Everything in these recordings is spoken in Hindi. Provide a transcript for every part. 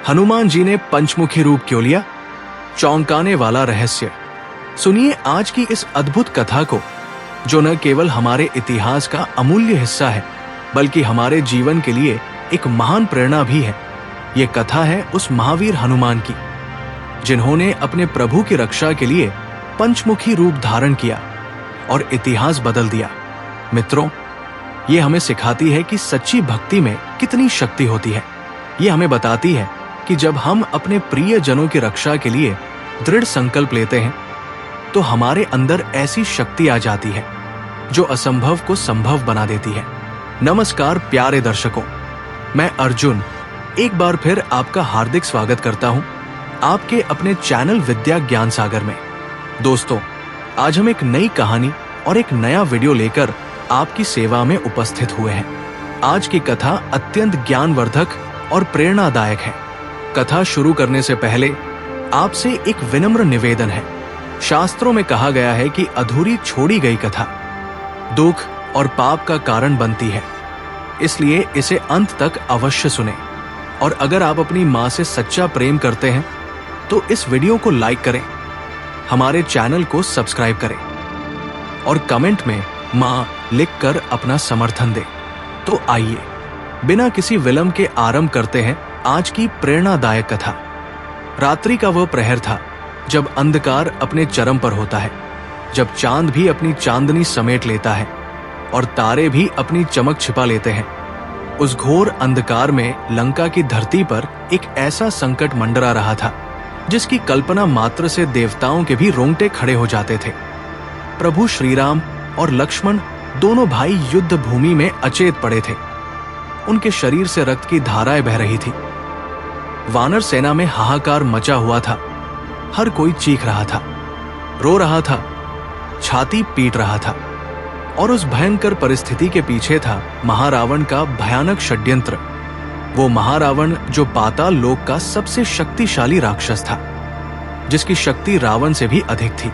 हनुमान जी ने पंचमुखी रूप क्यों लिया? चौंकाने वाला रहस्य। सुनिए आज की इस अद्भुत कथा को, जो न केवल हमारे इतिहास का अमूल्य हिस्सा है, बल्कि हमारे जीवन के लिए एक महान प्रेरणा भी है। ये कथा है उस महावीर हनुमान की, जिन्होंने अपने प्रभु की रक्षा के लिए पंचमुखी रूप धारण किया और इतिहास बदल दिया। मित्रों, ये हमें सिखाती है कि सच्ची भक्ति में कितनी शक्ति होती है। ये हमें बताती है कि जब हम अपने प्रिय जनों की रक्षा के लिए दृढ़ संकल्प लेते हैं, तो हमारे अंदर ऐसी शक्ति आ जाती है जो असंभव को संभव बना देती है। नमस्कार प्यारे दर्शकों, मैं अर्जुन एक बार फिर आपका हार्दिक स्वागत करता हूं आपके अपने चैनल विद्या ज्ञान सागर में। दोस्तों, आज हम एक नई कहानी और एक नया वीडियो लेकर आपकी सेवा में उपस्थित हुए हैं। आज की कथा अत्यंत ज्ञानवर्धक और प्रेरणादायक है। कथा शुरू करने से पहले आपसे एक विनम्र निवेदन है। शास्त्रों में कहा गया है कि अधूरी छोड़ी गई कथा दुख और पाप का कारण बनती है, इसलिए इसे अंत तक अवश्य सुनें। और अगर आप अपनी माँ से सच्चा प्रेम करते हैं तो इस वीडियो को लाइक करें, हमारे चैनल को सब्सक्राइब करें और कमेंट में माँ लिखकर अपना समर्थन दें। तो आइए बिना किसी विलंब के आरंभ करते हैं आज की प्रेरणादायक कथा। रात्रि का वह प्रहर था जब अंधकार अपने चरम पर होता है, जब चांद भी अपनी चांदनी समेट लेता है और तारे भी अपनी चमक छिपा लेते हैं। उस घोर अंधकार में लंका की धरती पर एक ऐसा संकट मंडरा रहा था जिसकी कल्पना मात्र से देवताओं के भी रोंगटे खड़े हो जाते थे। प्रभु श्री राम और लक्ष्मण दोनों भाई युद्ध भूमि में अचेत पड़े थे। उनके शरीर से रक्त की धाराएं बह रही थी। वानर सेना में हाहाकार मचा हुआ था। हर कोई चीख रहा था, रो रहा था, छाती पीट रहा था। और उस भयंकर परिस्थिति के पीछे था महारावण का भयानक षड्यंत्र। वो महारावण जो पाताल लोक का सबसे शक्तिशाली राक्षस था, जिसकी शक्ति रावण से भी अधिक थी,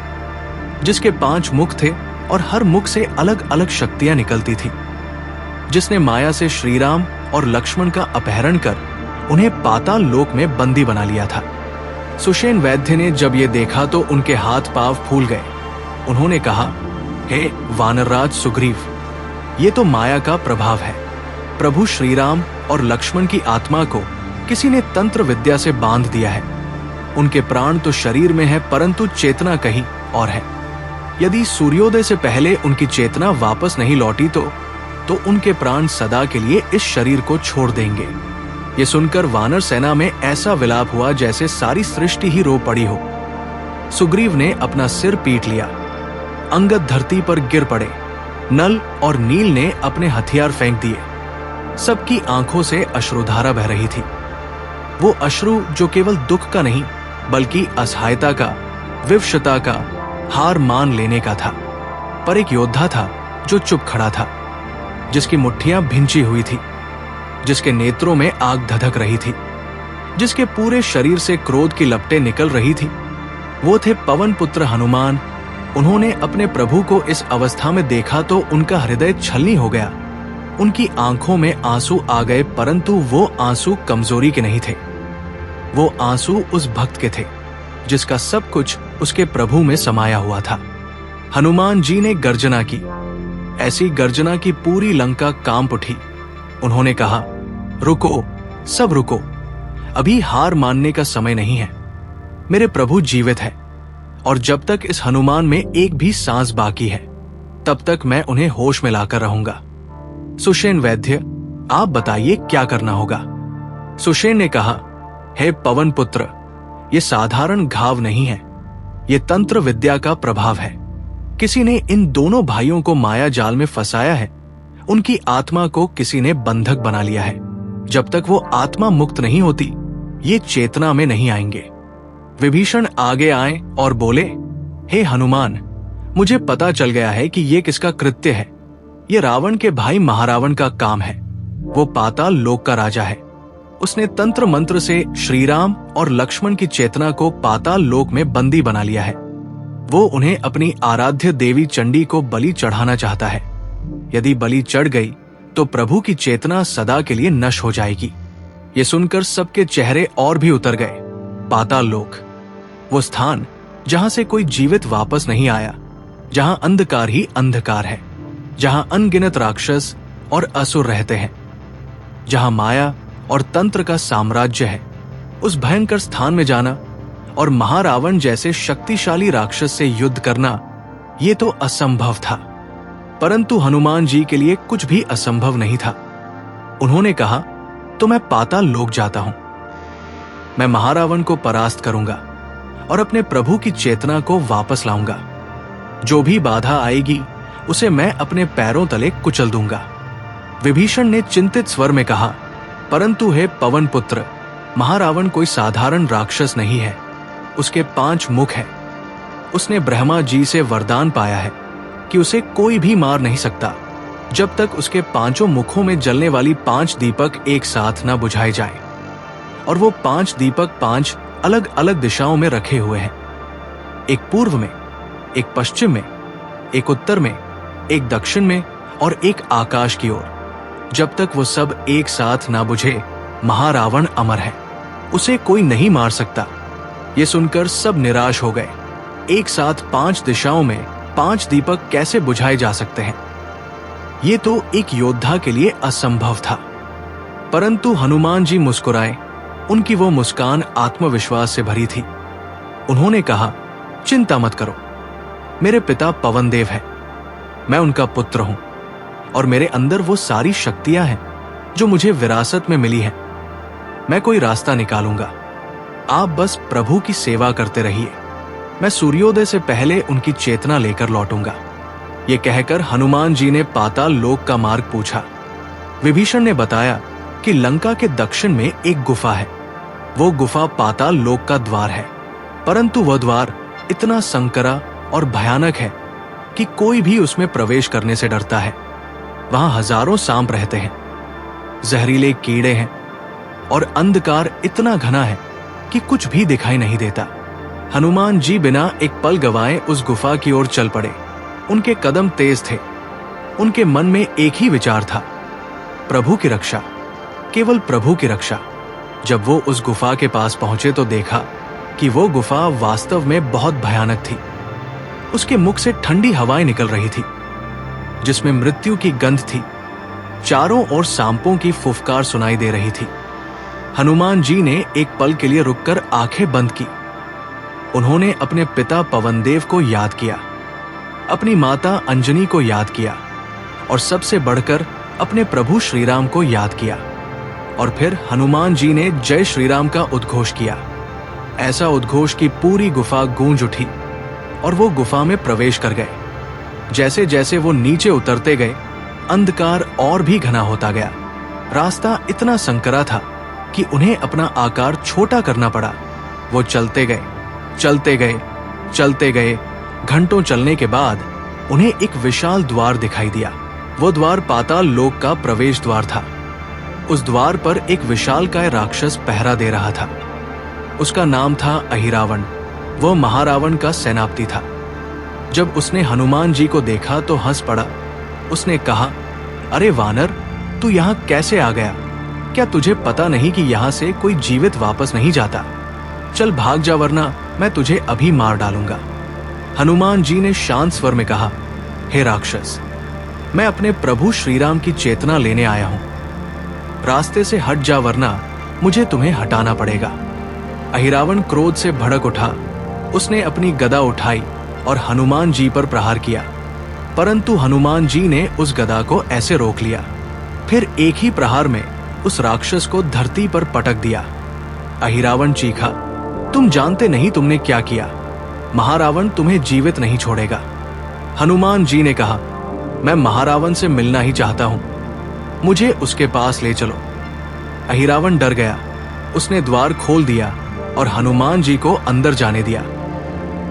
जिसके 5 मुख थे और हर मुख से अलग अलग शक्तियां निकलती थी, जिसने माया से श्रीराम और लक्ष्मण का अपहरण कर उन्हें पाताल लोक में बंदी बना लिया था। सुषेण वैद्य ने जब ये देखा तो उनके हाथ पांव फूल गए। उन्होंने कहा, हे वानरराज सुग्रीव, ये तो माया का प्रभाव है। प्रभु श्रीराम और लक्ष्मण की आत्मा को किसी ने तंत्र विद्या से बांध दिया है। उनके प्राण तो शरीर में है, परंतु चेतना कहीं और है। यदि सूर्योदय से पहले उनकी चेतना वापस नहीं लौटी तो उनके प्राण सदा के लिए इस शरीर को छोड़ देंगे। ये सुनकर वानर सेना में ऐसा विलाप हुआ जैसे सारी सृष्टि ही रो पड़ी हो। सुग्रीव ने अपना सिर पीट लिया। अंगद धरती पर गिर पड़े। नल और नील ने अपने हथियार फेंक दिए। सबकी आंखों से अश्रुधारा बह रही थी। वो अश्रु जो केवल दुख का नहीं, बल्कि असहायता का, विवशता का, हार मान लेने का था। पर एक योद्धा था जो चुप खड़ा था, जिसकी मुट्ठियां भिंची हुई थी, जिसके नेत्रों में आग धधक रही थी, जिसके पूरे शरीर से क्रोध की लपटें निकल रही थी। वो थे पवन पुत्र हनुमान। उन्होंने अपने प्रभु को इस अवस्था में देखा तो उनका हृदय छलनी हो गया। उनकी आंखों में आंसू आ गए, परंतु वो आंसू कमजोरी के नहीं थे। वो आंसू उस भक्त के थे जिसका सब कुछ उसके प्रभु में समाया हुआ था। हनुमान जी ने गर्जना की। ऐसी गर्जना की पूरी लंका कांप उठी। उन्होंने कहा, रुको, सब रुको, अभी हार मानने का समय नहीं है। मेरे प्रभु जीवित है और जब तक इस हनुमान में एक भी सांस बाकी है, तब तक मैं उन्हें होश में लाकर रहूंगा। सुषेण वैद्य, आप बताइए क्या करना होगा। सुषेण ने कहा, हे पवन पुत्र, ये साधारण घाव नहीं है, ये तंत्र विद्या का प्रभाव है। किसी ने इन दोनों भाइयों को माया जाल में फंसाया है। उनकी आत्मा को किसी ने बंधक बना लिया है। जब तक वो आत्मा मुक्त नहीं होती, ये चेतना में नहीं आएंगे। विभीषण आगे आए और बोले, हे हनुमान, मुझे पता चल गया है कि ये किसका कृत्य है। ये रावण के भाई महारावण का काम है। वो पाताल लोक का राजा है। उसने तंत्र मंत्र से श्रीराम और लक्ष्मण की चेतना को पाताल लोक में बंदी बना लिया है। वो उन्हें अपनी आराध्य देवी चंडी को बलि चढ़ाना चाहता है। यदि बलि चढ़ गई तो प्रभु की चेतना सदा के लिए नष्ट हो जाएगी। ये सुनकर सबके चेहरे और भी उतर गए। पाताल लोक, वो स्थान जहां से कोई जीवित वापस नहीं आया, जहां अंधकार ही अंधकार है, जहां अनगिनत राक्षस और असुर रहते हैं, जहां माया और तंत्र का साम्राज्य है। उस भयंकर स्थान में जाना और महारावण जैसे शक्तिशाली राक्षस से युद्ध करना, ये तो असंभव था। परंतु हनुमान जी के लिए कुछ भी असंभव नहीं था। उन्होंने कहा, तो मैं पाताल लोक जाता हूं। मैं महारावण को परास्त करूंगा और अपने प्रभु की चेतना को वापस लाऊंगा। जो भी बाधा आएगी उसे मैं अपने पैरों तले कुचल दूंगा। विभीषण ने चिंतित स्वर में कहा, परंतु हे पवन पुत्र, महारावण कोई साधारण राक्षस नहीं है। उसके 5 मुख हैं। उसने ब्रह्मा जी से वरदान पाया है कि उसे कोई भी मार नहीं सकता जब तक उसके 5 मुखों में जलने वाली 5 दीपक एक साथ न बुझाए जाएं। और वो 5 दीपक 5 अलग अलग दिशाओं में रखे हुए हैं, एक पूर्व में, एक पश्चिम में, एक उत्तर में, एक दक्षिण में और एक आकाश की ओर। जब तक वो सब एक साथ ना बुझे, महारावण अमर है, उसे कोई नहीं मार सकता। ये सुनकर सब निराश हो गए। एक साथ 5 दिशाओं में 5 दीपक कैसे बुझाए जा सकते हैं? ये तो एक योद्धा के लिए असंभव था। परंतु हनुमान जी मुस्कुराए। उनकी वो मुस्कान आत्मविश्वास से भरी थी। उन्होंने कहा, चिंता मत करो, मेरे पिता पवनदेव हैं, मैं उनका पुत्र हूं और मेरे अंदर वो सारी शक्तियां हैं जो मुझे विरासत में मिली हैं। मैं कोई रास्ता निकालूंगा, आप बस प्रभु की सेवा करते रहिए। मैं सूर्योदय से पहले उनकी चेतना लेकर लौटूंगा। ये कहकर हनुमान जी ने पाताल लोक का मार्ग पूछा। विभीषण ने बताया कि लंका के दक्षिण में एक गुफा है। वो गुफा पाताल लोक का द्वार है, परंतु वह द्वार इतना संकरा और भयानक है कि कोई भी उसमें प्रवेश करने से डरता है। वहां हजारों सांप रहते हैं, जहरीले कीड़े हैं और अंधकार इतना घना है कि कुछ भी दिखाई नहीं देता। हनुमान जी बिना एक पल गवाए उस गुफा की ओर चल पड़े। उनके कदम तेज थे। उनके मन में एक ही विचार था, प्रभु की रक्षा, केवल प्रभु की रक्षा। जब वो उस गुफा के पास पहुंचे तो देखा कि वो गुफा वास्तव में बहुत भयानक थी। उसके मुख से ठंडी हवाएं निकल रही थी जिसमें मृत्यु की गंध थी। चारों ओर सांपों की फुफकार सुनाई दे रही थी। हनुमान जी ने एक पल के लिए रुककर आंखें बंद की। उन्होंने अपने पिता पवनदेव को याद किया, अपनी माता अंजनी को याद किया और सबसे बढ़कर अपने प्रभु श्रीराम को याद किया। और फिर हनुमान जी ने जय श्रीराम का उद्घोष किया। ऐसा उद्घोष की पूरी गुफा गूंज उठी और वो गुफा में प्रवेश कर गए। जैसे जैसे वो नीचे उतरते गए, अंधकार और भी घना होता गया। रास्ता इतना संकरा था कि उन्हें अपना आकार छोटा करना पड़ा। वो चलते गए, चलते गए, चलते गए। घंटों चलने के बाद उन्हें एक विशाल द्वार दिखाई दिया। वो द्वार पाताल लोक का प्रवेश द्वार था। उस द्वार पर एक विशालकाय राक्षस पहरा दे रहा था। उसका नाम था अहिरावण। वह महारावण का सेनापति था। जब उसने हनुमान जी को देखा तो हंस पड़ा। उसने कहा, अरे वानर, तू यहाँ कैसे आ गया? क्या तुझे पता नहीं कि यहाँ से कोई जीवित वापस नहीं जाता? चल भाग जा, वरना मैं तुझे अभी मार डालूंगा। हनुमान जी ने शांत स्वर में कहा, हे राक्षस, मैं अपने प्रभु श्रीराम की चेतना लेने आया हूं। रास्ते से हट जा, वरना मुझे तुम्हें हटाना पड़ेगा। अहिरावण क्रोध से भड़क उठा। उसने अपनी गदा उठाई और हनुमान जी पर प्रहार किया, परंतु हनुमान जी ने उस गदा को ऐसे रोक लिया। फिर एक ही प्रहार में उस राक्षस को धरती पर पटक दिया। अहिरावण चीखा, तुम जानते नहीं तुमने क्या किया। महारावण तुम्हें जीवित नहीं छोड़ेगा। हनुमान जी ने कहा, मैं महारावण से मिलना ही चाहता हूं, मुझे उसके पास ले चलो। अहिरावण डर गया। उसने द्वार खोल दिया और हनुमान जी को अंदर जाने दिया।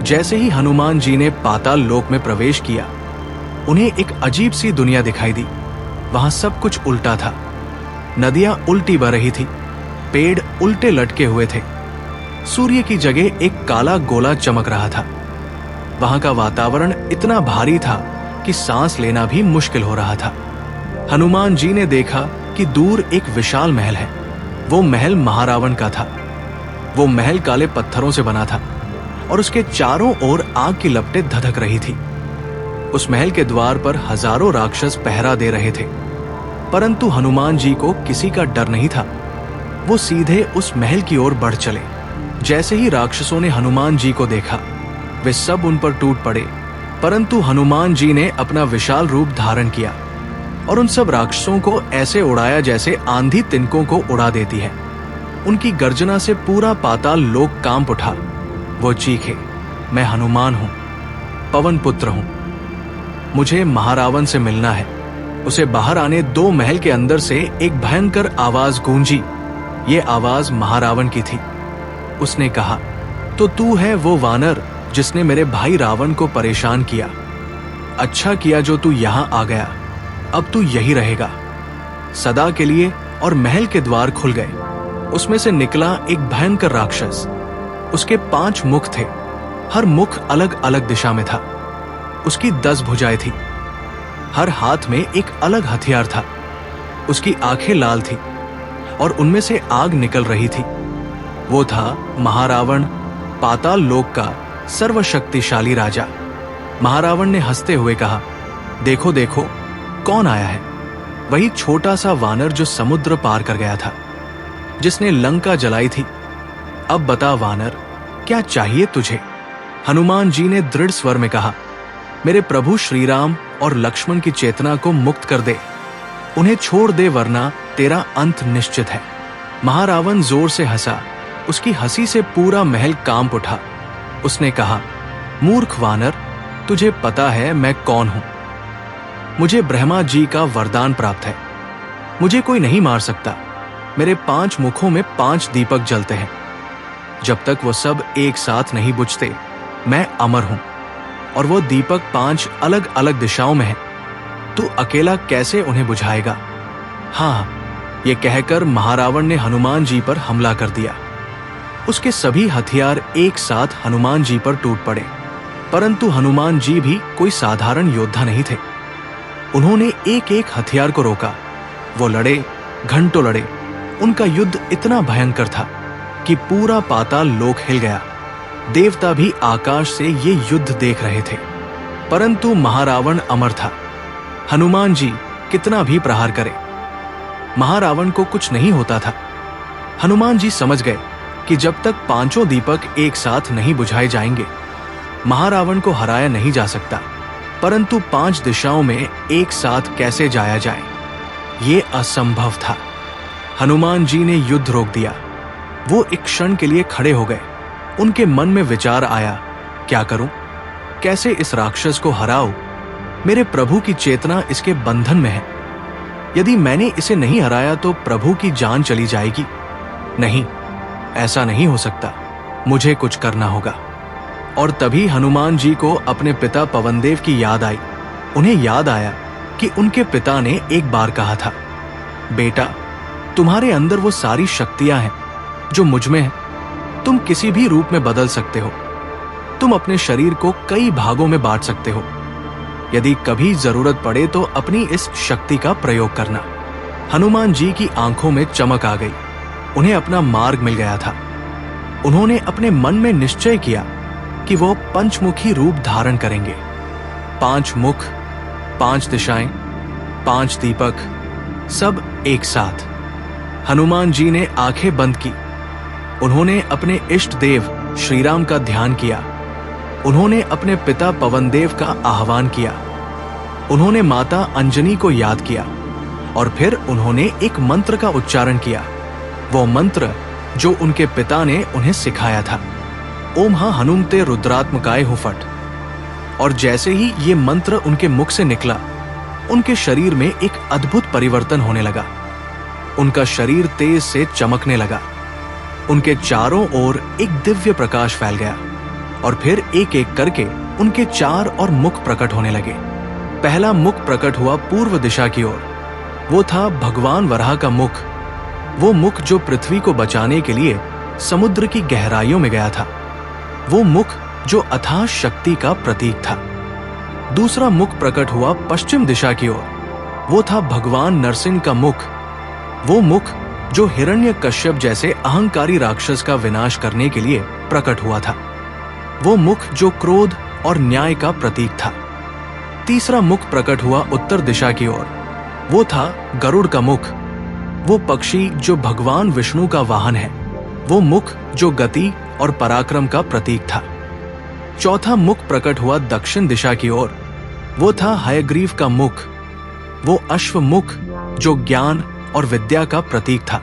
जैसे ही हनुमान जी ने पाताल लोक में प्रवेश किया, उन्हें एक अजीब सी दुनिया दिखाई दी। वहां सब कुछ उल्टा था। नदियां उल्टी बह रही थी, पेड़ उल्टे लटके हुए थे, सूर्य की जगह एक काला गोला चमक रहा था। वहां का वातावरण इतना भारी था कि सांस लेना भी मुश्किल हो रहा था। हनुमान जी ने देखा कि दूर एक विशाल महल है। वो महल महारावण का था। वो महल काले पत्थरों से बना था और उसके चारों ओर आग की लपटें धधक रही थी। उस महल के द्वार पर हजारों राक्षस पहरा दे रहे थे, परंतु हनुमान जी को किसी का डर नहीं था। वो सीधे उस महल की ओर बढ़ चले। जैसे ही राक्षसों ने हनुमान जी को देखा, वे सब उन पर टूट पड़े, परंतु हनुमान जी ने अपना विशाल रूप धारण किया और उन सब राक्षसों को ऐसे उड़ाया जैसे आंधी तिनकों को उड़ा देती है। उनकी गर्जना से पूरा पाताल लोक कांप उठा। वो चीखे, मैं हनुमान हूं, पवन पुत्र हूं, मुझे महारावण से मिलना है। उसे बाहर आने दो महल के अंदर से एक भयंकर आवाज गूंजी। ये आवाज महारावण की थी। उसने कहा, तो तू है वो वानर जिसने मेरे भाई रावण को परेशान किया। अच्छा किया जो तू यहां आ गया, अब तू यही रहेगा सदा के लिए। और महल के द्वार खुल गए। उसमें से निकला एक भयंकर राक्षस। उसके 5 मुख थे, हर मुख अलग अलग दिशा में था। उसकी 10 भुजाएं थी, हर हाथ में एक अलग हथियार था। उसकी आंखें लाल थी और उनमें से आग निकल रही थी। वो था महारावण, पाताल लोक का सर्वशक्तिशाली राजा। महारावण ने हंसते हुए कहा, देखो देखो कौन आया है। वही छोटा सा वानर जो समुद्र पार कर गया था, जिसने लंका जलाई थी। अब बता वानर, क्या चाहिए तुझे? हनुमान जी ने दृढ़ स्वर में कहा, मेरे प्रभु श्री राम और लक्ष्मण की चेतना को मुक्त कर दे। उन्हें छोड़ दे वरना तेरा अंत निश्चित है। महारावण जोर से हंसा। उसकी हंसी से पूरा महल कांप उठा। उसने कहा, मूर्ख वानर, तुझे पता है मैं कौन हूं। मुझे ब्रह्मा जी का वरदान प्राप्त है। मुझे कोई नहीं मार सकता। मेरे 5 मुखों में 5 दीपक जलते हैं। जब तक वो सब एक साथ नहीं बुझते, मैं अमर हूं। और वो दीपक 5 अलग अलग दिशाओं में हैं। तू अकेला कैसे उन्हें बुझाएगा? हाँ, ये कहकर महारावण ने हनुमान जी पर हमला कर दिया। उसके सभी हथियार एक साथ हनुमान जी पर टूट पड़े, परंतु हनुमान जी भी कोई साधारण योद्धा नहीं थे। उन्होंने एक एक हथियार को रोका। वो लड़े, घंटों लड़े। उनका युद्ध इतना भयंकर था कि पूरा पाताल लोक हिल गया। देवता भी आकाश से ये युद्ध देख रहे थे, परंतु महारावण अमर था। हनुमान जी कितना भी प्रहार करे, महारावण को कुछ नहीं होता था। हनुमान जी समझ गए कि जब तक 5 दीपक एक साथ नहीं बुझाए जाएंगे, महारावण को हराया नहीं जा सकता। परंतु 5 दिशाओं में एक साथ कैसे जाया जाए, ये असंभव था। हनुमान जी ने युद्ध रोक दिया। वो एक क्षण के लिए खड़े हो गए। उनके मन में विचार आया, क्या करूं? कैसे इस राक्षस को हराऊं? मेरे प्रभु की चेतना इसके बंधन में है। यदि मैंने इसे नहीं हराया तो प्रभु की जान चली जाएगी। नहीं, ऐसा नहीं हो सकता। मुझे कुछ करना होगा। और तभी हनुमान जी को अपने पिता पवनदेव की याद आई। उन्हें याद आया कि उनके पिता ने एक बार कहा था, बेटा, तुम्हारे अंदर वो सारी शक्तियां हैं जो मुझ में हैं। तुम किसी भी रूप में बदल सकते हो। तुम अपने शरीर को कई भागों में बांट सकते हो। यदि कभी जरूरत पड़े तो अपनी इस शक्ति का प्रयोग करना। हनुमान जी की आंखों में चमक आ गई। उन्हें अपना मार्ग मिल गया था। उन्होंने अपने मन में निश्चय किया कि वो पंचमुखी रूप धारण करेंगे। 5 मुख, 5 दिशाएं, 5 दीपक, सब एक साथ। हनुमान जी ने आंखें बंद की। उन्होंने अपने इष्ट देव श्री राम का ध्यान किया। उन्होंने अपने पिता पवनदेव का आह्वान किया। उन्होंने माता अंजनी को याद किया और फिर उन्होंने एक मंत्र का उच्चारण किया, वो मंत्र जो उनके पिता ने उन्हें सिखाया था। ओम हा हनुमते रुद्रात्मकाय हूं फट। और जैसे ही ये मंत्र उनके मुख से निकला, उनके शरीर में एक अद्भुत परिवर्तन होने लगा। उनका शरीर तेज से चमकने लगा। उनके चारों ओर एक दिव्य प्रकाश फैल गया और फिर एक एक करके उनके 4 और मुख प्रकट होने लगे। पहला मुख प्रकट हुआ पूर्व दिशा की ओर। वो था भगवान वराह का मुख, वो मुख जो पृथ्वी को बचाने के लिए समुद्र की गहराइयों में गया था, वो मुख जो अथाह शक्ति का प्रतीक था। दूसरा मुख प्रकट हुआ पश्चिम दिशा की ओर। वो था भगवान नरसिंह का मुख, वो मुख जो हिरण्यकश्यप जैसे अहंकारी राक्षस का विनाश करने के लिए प्रकट हुआ था। वो मुख जो क्रोध और न्याय का प्रतीक था। तीसरा मुख प्रकट हुआ उत्तर दिशा की ओर। वो था गरुड़ का मुख। वो पक्षी जो भगवान विष्णु का वाहन है। वो मुख जो गति और पराक्रम का प्रतीक था। चौथा मुख प्रकट हुआ दक्षिण दिशा की ओर। वो था हयग्रीव का मुख। वो अश्व मुख जो ज्ञान और विद्या का प्रतीक था,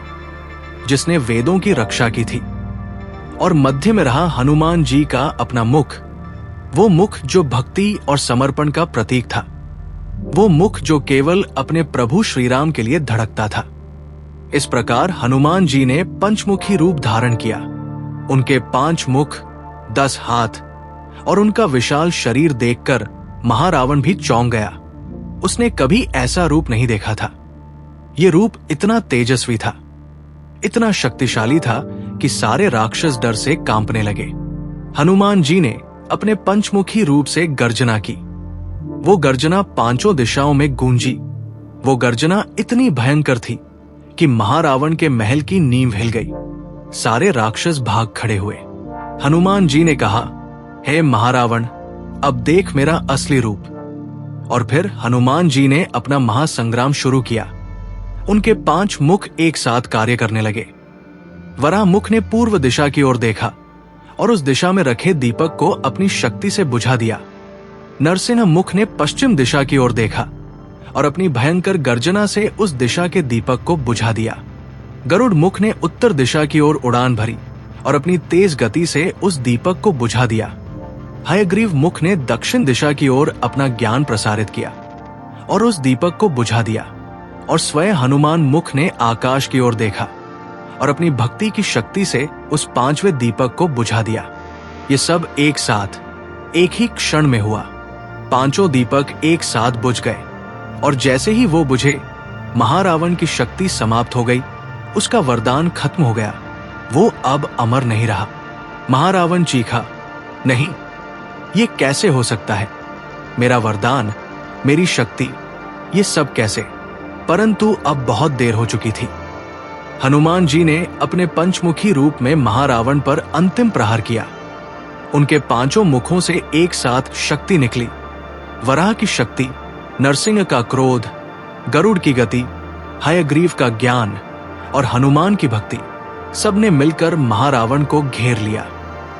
जिसने वेदों की रक्षा की थी। और मध्य में रहा हनुमान जी का अपना मुख। वो मुख जो भक्ति और समर्पण का प्रतीक था। वो मुख जो केवल अपने प्रभु श्री राम के लिए धड़कता था। इस प्रकार हनुमान जी ने पंचमुखी रूप धारण किया। उनके 5 मुख, 10 हाथ और उनका विशाल शरीर देखकर महारावण भी चौंक गया। उसने कभी ऐसा रूप नहीं देखा था। ये रूप इतना तेजस्वी था, इतना शक्तिशाली था कि सारे राक्षस डर से कांपने लगे। हनुमान जी ने अपने पंचमुखी रूप से गर्जना की। वो गर्जना 5 दिशाओं में गूंजी। वो गर्जना इतनी भयंकर थी कि महारावण के महल की नींव हिल गई। सारे राक्षस भाग खड़े हुए। हनुमान जी ने कहा, हे महारावण, अब देख मेरा असली रूप। और फिर हनुमान जी ने अपना महासंग्राम शुरू किया। उनके 5 मुख एक साथ कार्य करने लगे। वराह मुख ने पूर्व दिशा की ओर देखा और उस दिशा में रखे दीपक को अपनी शक्ति से बुझा दिया। नरसिंह मुख ने पश्चिम दिशा की ओर देखा और अपनी भयंकर गर्जना से उस दिशा के दीपक को बुझा दिया। गरुड़ मुख ने उत्तर दिशा की ओर उड़ान भरी और अपनी तेज गति से उस दीपक को बुझा दिया। हयग्रीव मुख ने दक्षिण दिशा की ओर अपना ज्ञान प्रसारित किया और उस दीपक को बुझा दिया। और स्वयं हनुमान मुख ने आकाश की ओर देखा और अपनी भक्ति की शक्ति से उस 5वें दीपक को बुझा दिया। ये सब एक साथ एक ही क्षण में हुआ। 5 दीपक एक साथ बुझ गए और जैसे ही वो बुझे, महारावण की शक्ति समाप्त हो गई। उसका वरदान खत्म हो गया। वो अब अमर नहीं रहा। महारावण चीखा, नहीं, ये कैसे हो सकता है? मेरा वरदान, मेरी शक्ति, ये सब कैसे? परंतु अब बहुत देर हो चुकी थी। हनुमान जी ने अपने पंचमुखी रूप में महारावण पर अंतिम प्रहार किया। उनके 5 मुखों से एक साथ शक्ति निकली। वराह की शक्ति, नरसिंह का क्रोध, गरुड़ की गति, हयग्रीव का ज्ञान और हनुमान की भक्ति, सबने मिलकर महारावण को घेर लिया।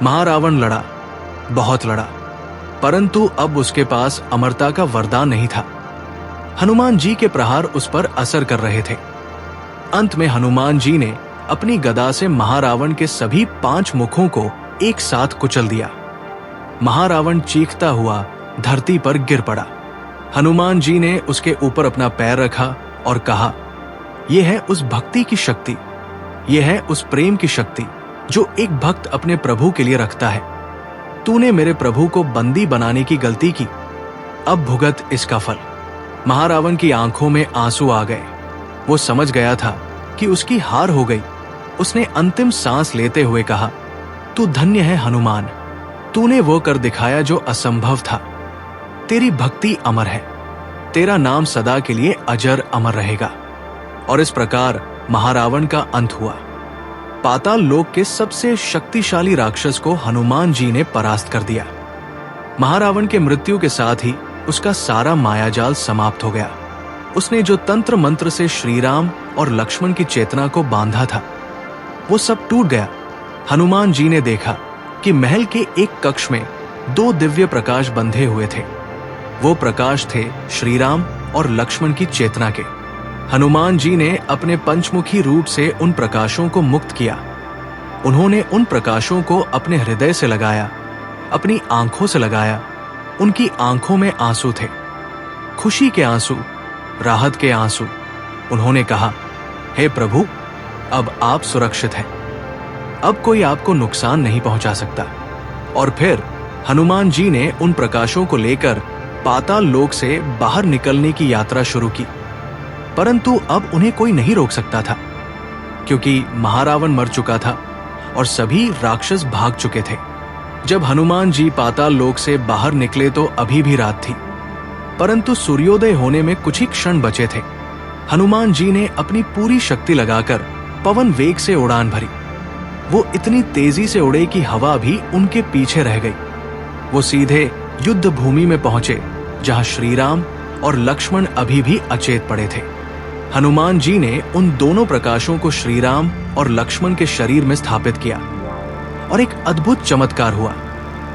महारावण लड़ा, बहुत लड़ा, परंतु अब उसके पास अमरता का वरदान नहीं था। हनुमान जी के प्रहार उस पर असर कर रहे थे। अंत में हनुमान जी ने अपनी गदा से महारावण के सभी 5 मुखों को एक साथ कुचल दिया। महारावण चीखता हुआ धरती पर गिर पड़ा। हनुमान जी ने उसके ऊपर अपना पैर रखा और कहा, यह है उस भक्ति की शक्ति, यह है उस प्रेम की शक्ति जो एक भक्त अपने प्रभु के लिए रखता है। तूने मेरे प्रभु को बंदी बनाने की गलती की, अब भुगत इसका फल। महारावण की आंखों में आंसू आ गए। वो समझ गया था कि उसकी हार हो गई। उसने अंतिम सांस लेते हुए कहा, तू धन्य है हनुमान, तूने वो कर दिखाया जो असंभव था। तेरी भक्ति अमर है, तेरा नाम सदा के लिए अजर अमर रहेगा। और इस प्रकार महारावण का अंत हुआ। पाताल लोक के सबसे शक्तिशाली राक्षस को हनुमान जी ने परास्त कर दिया। महारावण के मृत्यु के साथ ही उसका सारा मायाजाल समाप्त हो गया। उसने जो तंत्र मंत्र से श्री राम और लक्ष्मण की चेतना को बांधा था, वो सब टूट गया। हनुमान जी ने देखा कि महल के एक कक्ष में 2 दिव्य प्रकाश बंधे हुए थे। वो प्रकाश थे श्री राम और लक्ष्मण की चेतना के। हनुमान जी ने अपने पंचमुखी रूप से उन प्रकाशों को मुक्त किया। उन्होंने उन प्रकाशों को अपने हृदय से लगाया, अपनी आंखों से लगाया। उनकी आंखों में आंसू थे, खुशी के आंसू, राहत के आंसू। उन्होंने कहा, हे प्रभु, अब आप सुरक्षित हैं, अब कोई आपको नुकसान नहीं पहुंचा सकता। और फिर हनुमान जी ने उन प्रकाशों को लेकर पाताल लोक से बाहर निकलने की यात्रा शुरू की। परंतु अब उन्हें कोई नहीं रोक सकता था, क्योंकि महारावण मर चुका था और सभी राक्षस भाग चुके थे। जब हनुमान जी पाताल लोक से बाहर निकले तो अभी भी रात थी, परंतु सूर्योदय होने में कुछ ही क्षण बचे थे। हनुमान जी ने अपनी पूरी शक्ति लगाकर पवन वेग से उड़ान भरी। वो इतनी तेजी से उड़े कि हवा भी उनके पीछे रह गई। वो सीधे युद्ध भूमि में पहुंचे, जहां श्रीराम और लक्ष्मण अभी भी अचेत पड़े थे। हनुमान जी ने उन दोनों प्रकाशों को श्रीराम और लक्ष्मण के शरीर में स्थापित किया और एक अद्भुत चमत्कार हुआ।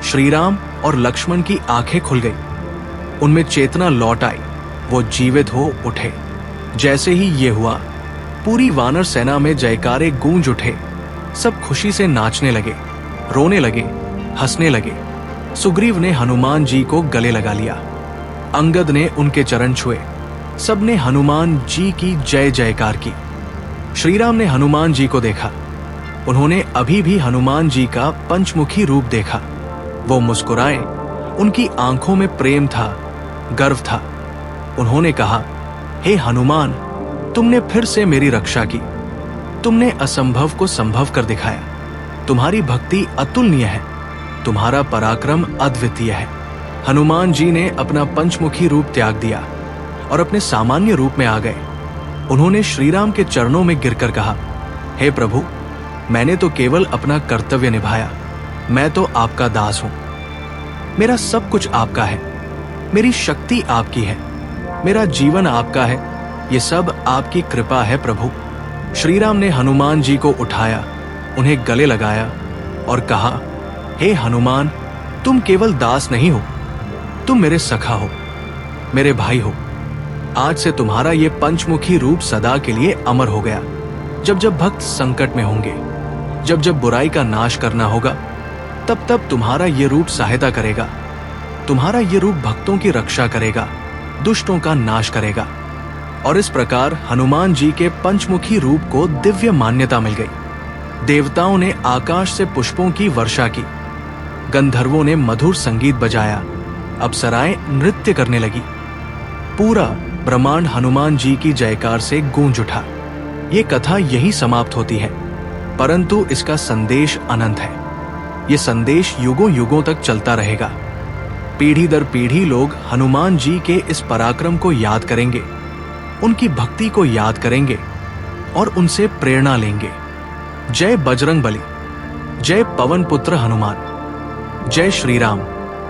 श्रीराम और लक्ष्मण की आंखें खुल गई, उनमें चेतना लौट आई, वो जीवित हो उठे। जैसे ही ये हुआ, पूरी वानर सेना में जयकारे गूंज उठे। सब खुशी से नाचने लगे, रोने लगे, हंसने लगे। सुग्रीव ने हनुमान जी को गले लगा लिया, अंगद ने उनके चरण छुए। सबने हनुमान जी की जय जयकार की। श्रीराम ने हनुमान जी को देखा। उन्होंने अभी भी हनुमान जी का पंचमुखी रूप देखा। वो मुस्कुराए, उनकी आंखों में प्रेम था, गर्व था। उन्होंने कहा, हे हनुमान, तुमने फिर से मेरी रक्षा की। तुमने असंभव को संभव कर दिखाया। तुम्हारी भक्ति अतुलनीय है, तुम्हारा पराक्रम अद्वितीय है। हनुमान जी ने अपना पंचमुखी रूप त्याग दिया और अपने सामान्य रूप में आ गए। उन्होंने श्रीराम के चरणों में गिरकर कहा, हे प्रभु, मैंने तो केवल अपना कर्तव्य निभाया। मैं तो आपका दास हूं। मेरा सब कुछ आपका है, मेरी शक्ति आपकी है, मेरा जीवन आपका है। ये सब आपकी कृपा है प्रभु। श्रीराम ने हनुमान जी को उठाया, उन्हें गले लगाया और कहा, हे हनुमान, तुम केवल दास नहीं हो, तुम मेरे सखा हो, मेरे भाई हो। आज से तुम्हारा ये पंचमुखी रूप सदा के लिए अमर हो गया। जब जब भक्त संकट में होंगे, जब जब बुराई का नाश करना होगा, तब तब तुम्हारा ये रूप सहायता करेगा। तुम्हारा ये रूप भक्तों की रक्षा करेगा, दुष्टों का नाश करेगा। और इस प्रकार हनुमान जी के पंचमुखी रूप को दिव्य मान्यता मिल गई। देवताओं ने आकाश से पुष्पों की वर्षा की, गंधर्वों ने मधुर संगीत बजाया, अप्सराएं नृत्य करने लगी। पूरा ब्रह्मांड हनुमान जी की जयकार से गूंज उठा। ये कथा यही समाप्त होती है, परंतु इसका संदेश अनंत है। ये संदेश युगों युगों तक चलता रहेगा। पीढ़ी दर पीढ़ी लोग हनुमान जी के इस पराक्रम को याद करेंगे, उनकी भक्ति को याद करेंगे और उनसे प्रेरणा लेंगे। जय बजरंग बली, जय पवन पुत्र हनुमान, जय श्री राम।